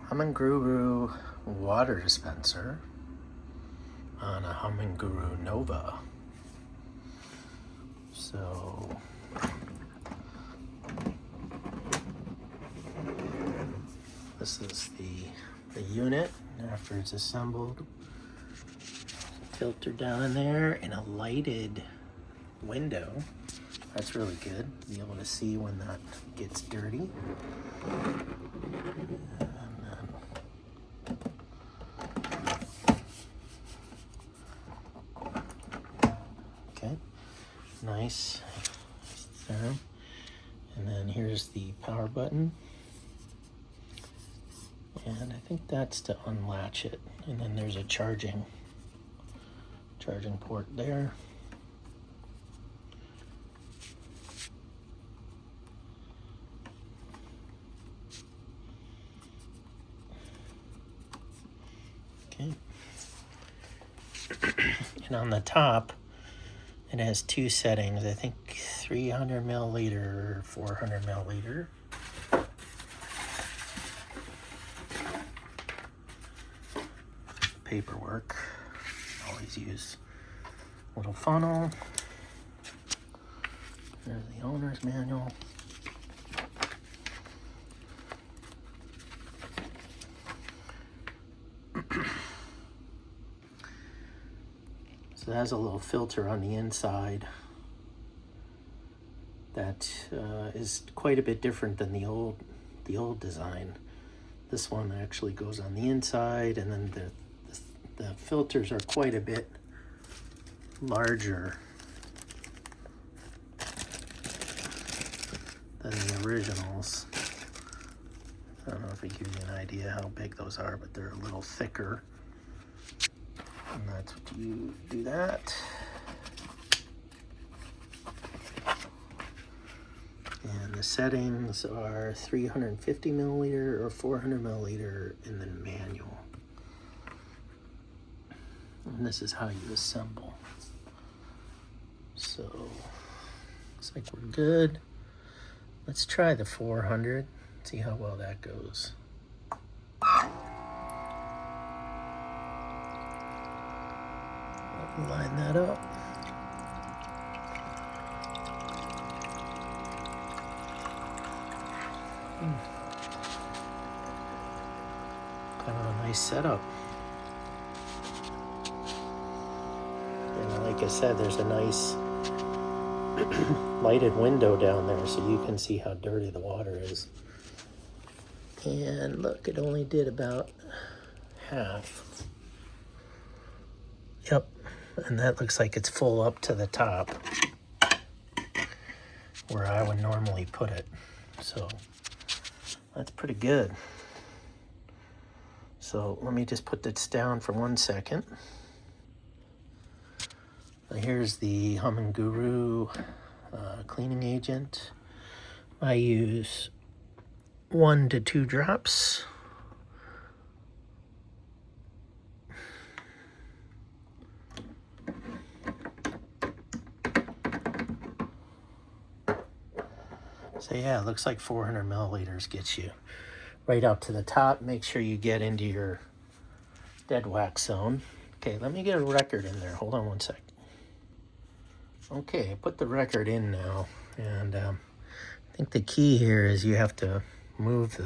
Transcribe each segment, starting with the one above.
Humminguru water dispenser on a Humminguru Nova. So this is the unit after it's assembled. Filter down in there and a lighted window. That's really good. Be able to see when that gets dirty. Okay, nice. And then here's the power button. And I think that's to unlatch it. And then there's a charging port there. Okay. And on the top, it has two settings. I think 300 milliliter or 400 milliliter. Paperwork. Always use little funnel. There's the owner's manual. So it has a little filter on the inside that is quite a bit different than the old design. This one actually goes on the inside, and then the filters are quite a bit larger than the originals. I don't know if it gives you an idea how big those are, but they're a little thicker. And that's what you do that. And the settings are 350 milliliter or 400 milliliter in the manual. And this is how you assemble. So, looks like we're good. Let's try the 400, see how well that goes. Line that up. Kind of a nice setup. And like I said, there's a nice lighted window down there so you can see how dirty the water is. And look, it only did about half. Yep, and that looks like it's full up to the top where I would normally put it. So that's pretty good. So let me just put this down for 1 second. Here's the Humminguru cleaning agent. I use 1 to 2 drops. So yeah, it looks like 400 milliliters gets you right up to the top. Make sure you get into your dead wax zone. Okay, let me get a record in there. Hold on 1 sec. Okay, I put the record in now, and I think the key here is you have to move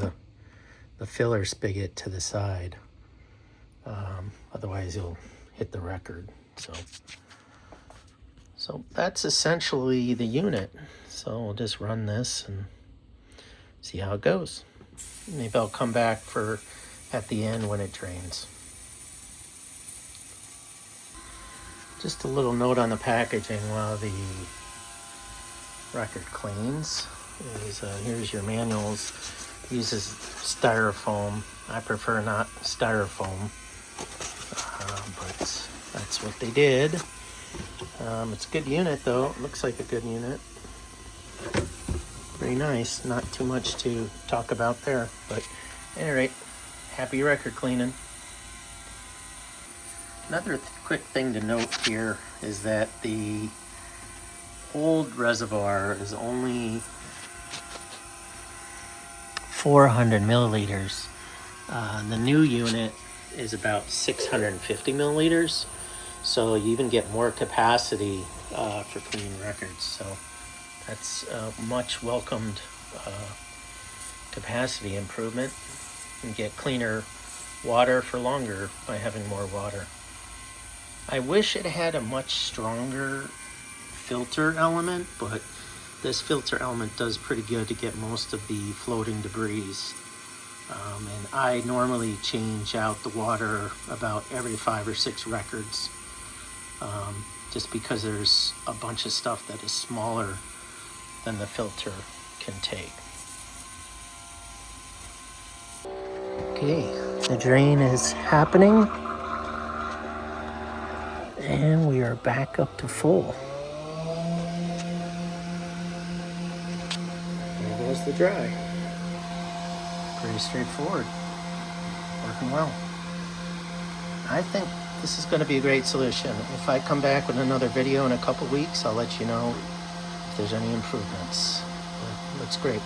the filler spigot to the side. Otherwise you'll hit the record. So that's essentially the unit. So we'll just run this and see how it goes. Maybe I'll come back for at the end when it drains. Just a little note on the packaging while the record cleans is here's your manuals. It uses styrofoam. I prefer not styrofoam, but that's what they did. It's a good unit though. It looks like a good unit. Very nice. Not too much to talk about there, but at any rate, happy record cleaning. Another quick thing to note here is that the old reservoir is only 400 milliliters, The new unit is about 650 milliliters, so you even get more capacity for clean records. So that's a much welcomed capacity improvement. You get cleaner water for longer by having more water. I wish it had a much stronger filter element, but this filter element does pretty good to get most of the floating debris. And I normally change out the water about every 5 or 6 records, just because there's a bunch of stuff that is smaller than the filter can take. Okay, the drain is happening, and we are back up to full. There goes the dry. Pretty straightforward. Working well. I think this is going to be a great solution. If I come back with another video in a couple weeks, I'll let you know if there's any improvements. But it looks great.